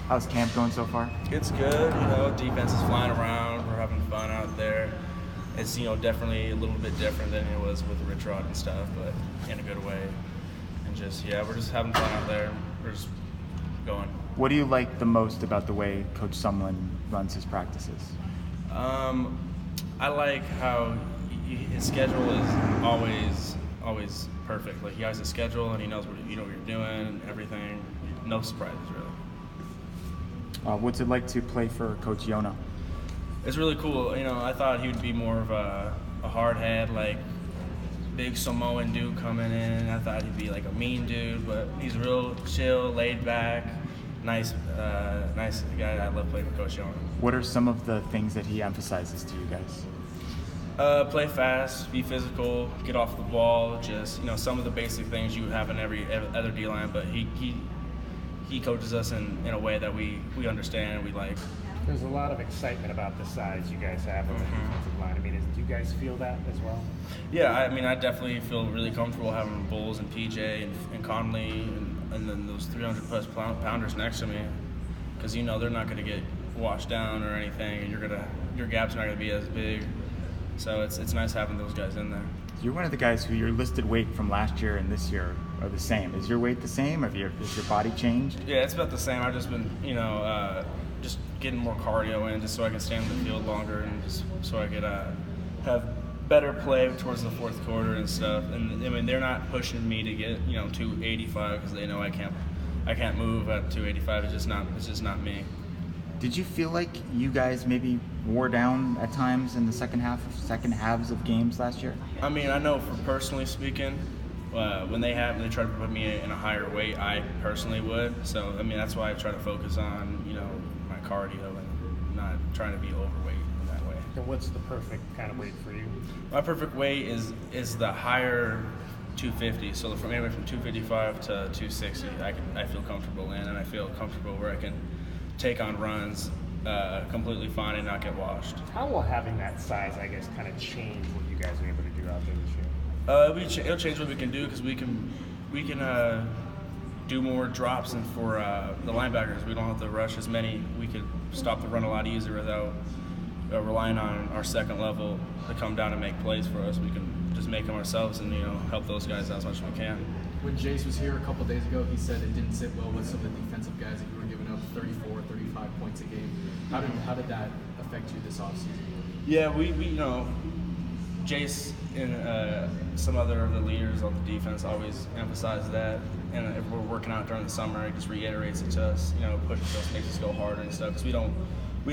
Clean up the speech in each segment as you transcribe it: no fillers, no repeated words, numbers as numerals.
How's camp going so far? It's good. Defense is flying around. We're having fun out there. It's definitely a little bit different than it was with Rich Rod and stuff, but in a good way. And we're just having fun out there. We're just going. What do you like the most about the way Coach Sumlin runs his practices? I like how his schedule is always perfect. Like, he has a schedule and he knows what you're doing and everything. No surprises really. What's it like to play for Coach Yona? It's really cool. I thought he would be more of a hard head, like big Samoan dude coming in. I thought he'd be like a mean dude, but he's real chill, laid back, nice guy. I love playing with Coach Yona. What are some of the things that he emphasizes to you guys? Play fast, be physical, get off the ball. Just some of the basic things you have in every other D line, but he coaches us in a way that we understand and we like. There's a lot of excitement about the size you guys have on the defensive line. I mean, do you guys feel that as well? Yeah, I definitely feel really comfortable having Bulls and PJ and Conley and then those 300-plus pounders next to me, because they're not going to get washed down or anything, and your gap's not going to be as big. So it's nice having those guys in there. You're one of the guys who your listed weight from last year and this year are the same. Is your weight the same? Has your body changed? Yeah, it's about the same. I've just been, just getting more cardio in just so I can stay on the field longer and just so I could have better play towards the fourth quarter and stuff. And they're not pushing me to get 285 because they know I can't move at 285. It's just not me. Did you feel like you guys maybe wore down at times in the second halves of games last year? I know for personally speaking, when they try to put me in a higher weight, I personally would. So that's why I try to focus on my cardio and not trying to be overweight in that way. And what's the perfect kind of weight for you? My perfect weight is the higher 250. So from anywhere from 255 to 260, I feel comfortable in, and I feel comfortable where I can take on runs completely fine and not get washed. How will having that size, I guess, kind of change what you guys are able to do out there this year? It'll change what we can do because we can do more drops, and for the linebackers, we don't have to rush as many. We could stop the run a lot easier without relying on our second level to come down and make plays for us. We can just make them ourselves and help those guys out as much as we can. When Jace was here a couple days ago, he said it didn't sit well with some of the defensive guys that you were giving up 34, 35 points a game. How did that affect you this offseason? Yeah, we Jace and some other of the leaders on the defense always emphasize that, and if we're working out during the summer, it just reiterates it to us, pushes us, makes us go harder and stuff, because we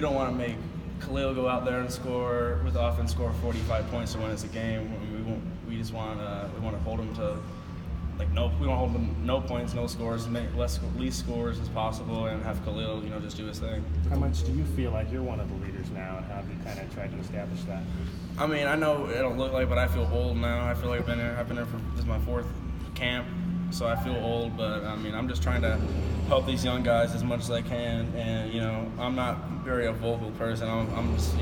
don't want to make Khalil go out there and score with the offense, score 45 points to win us a game. We just want to hold them to we want to hold them no points, no scores, make least scores as possible, and have Khalil just do his thing. How much do you feel like you're one of the leaders now, and how have you kind of tried to establish that? I know it don't look like, but I feel old now. I feel like I've been there for this is my fourth camp, so I feel old. But I'm just trying to help these young guys as much as I can, and I'm not very a vocal person. I'm just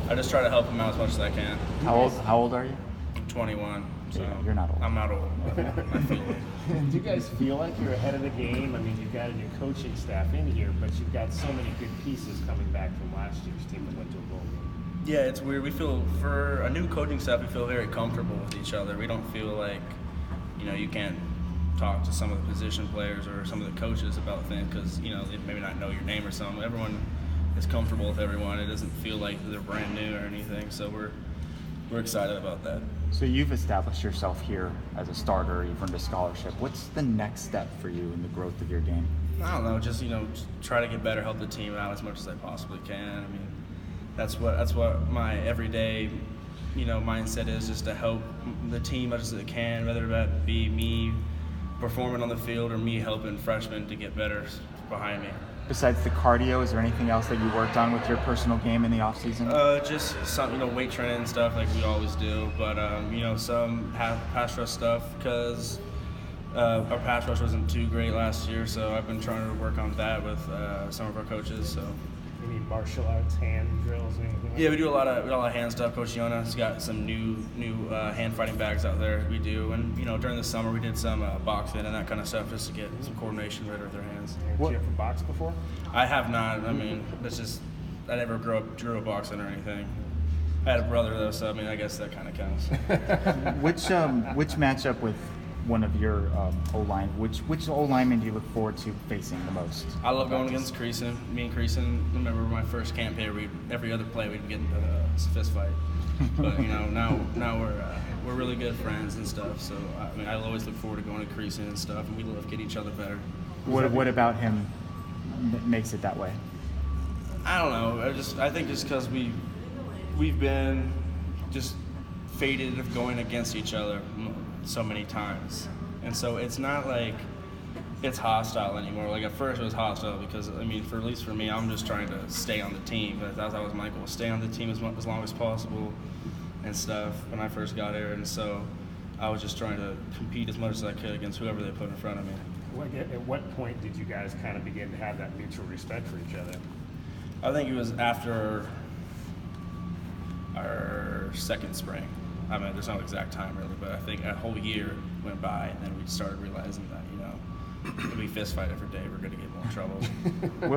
I just try to help them out as much as I can. How old are you? I'm 21. So yeah, you're not old. I'm not old. But I feel old. Do you guys feel like you're ahead of the game? You've got a new coaching staff in here, but you've got so many good pieces coming back from last year's team that went to a bowl game. Yeah, it's weird. We feel, for a new coaching staff, we feel very comfortable with each other. We don't feel like, you can't talk to some of the position players or some of the coaches about things because, they maybe not know your name or something. Everyone is comfortable with everyone. It doesn't feel like they're brand new or anything. So we're excited about that. So you've established yourself here as a starter. You've earned a scholarship. What's the next step for you in the growth of your game? I don't know. Just try to get better, help the team out as much as I possibly can. That's what my everyday mindset is, just to help the team as much as I can, whether that be me performing on the field or me helping freshmen to get better behind me. Besides the cardio, is there anything else that you worked on with your personal game in the off season? Just some, weight training and stuff like we always do. But some pass rush stuff because our pass rush wasn't too great last year. So I've been trying to work on that with some of our coaches. So. Any martial arts, hand drills, anything like Yeah, we do a lot of hand stuff. Coach Yona's got some new hand fighting bags out there. We do, and during the summer we did some boxing and that kind of stuff just to get some coordination better with their hands. that? Did you ever box before? I have not. I mean, I never drew a boxing or anything. I had a brother though, so I mean, I guess that kind of counts. Which matchup with one of your O-line, which O-lineman do you look forward to facing the most? I love going against Creason. Me and Creason, remember my first camp here, every other play we'd get into a fist fight. But now we're really good friends and stuff. So I mean, I always look forward to going to Creason and stuff, and we love to get each other better. What about him makes it that way? I don't know. I think just because we've been just fated of going against each other so many times, and so it's not like it's hostile anymore. Like at first it was hostile because I mean, at least for me, I'm just trying to stay on the team. That was my goal: stay on the team as long as possible and stuff. When I first got here, and so I was just trying to compete as much as I could against whoever they put in front of me. At what point did you guys kind of begin to have that mutual respect for each other? I think it was after our second spring. I mean, there's no exact time really, but I think a whole year went by, and then we started realizing that, if we fist fight every day, we're going to get more trouble.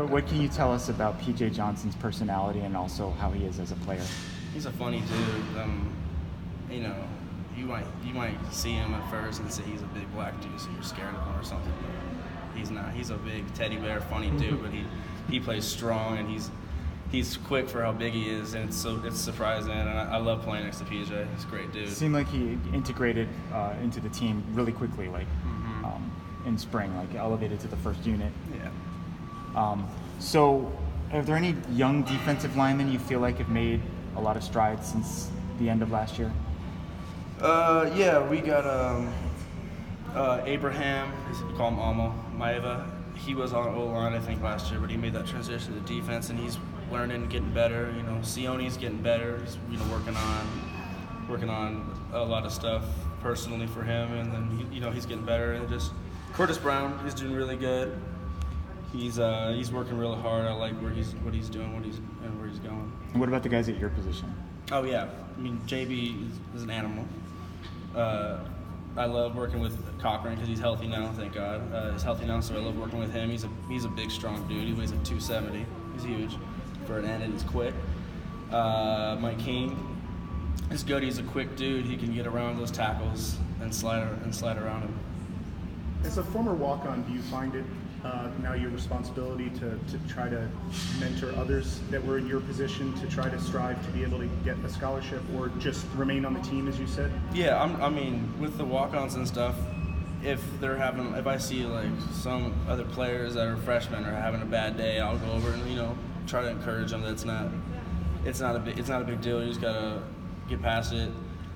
What can you tell us about P.J. Johnson's personality and also how he is as a player? He's a funny dude. You might see him at first and say he's a big black dude, so you're scared of him or something. But he's not. He's a big teddy bear, funny dude, but he plays strong, and he's quick for how big he is, and it's surprising. And I love playing next to PJ. He's a great dude. It seemed like he integrated into the team really quickly, like in spring, like elevated to the first unit. Yeah. So, are there any young defensive linemen you feel like have made a lot of strides since the end of last year? Yeah, we got Abraham. We call him Amo Maeva. He was on O-line, I think, last year, but he made that transition to defense, and he's learning, getting better. Sione's getting better. He's working on a lot of stuff personally for him, and then he's getting better. And just Curtis Brown, he's doing really good. He's working really hard. I like what he's doing, where he's going. And what about the guys at your position? Oh yeah, I mean JB is an animal. I love working with Cochran because he's healthy now. Thank God, he's healthy now, so I love working with him. He's a big, strong dude. He weighs like 270. He's huge for an end, and he's quick. Mike King is good. He's a quick dude. He can get around those tackles and slide around him. As a former walk-on, do you find it now your responsibility to try to mentor others that were in your position to try to strive to be able to get a scholarship or just remain on the team, as you said? Yeah, I mean, with the walk-ons and stuff, if I see like some other players that are freshmen are having a bad day, I'll go over and try to encourage them that it's not a big deal. You just gotta get past it.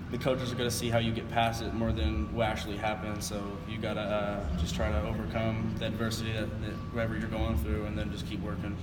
The coaches are going to see how you get past it more than what actually happens. So you got to just try to overcome the adversity that whatever you're going through, and then just keep working.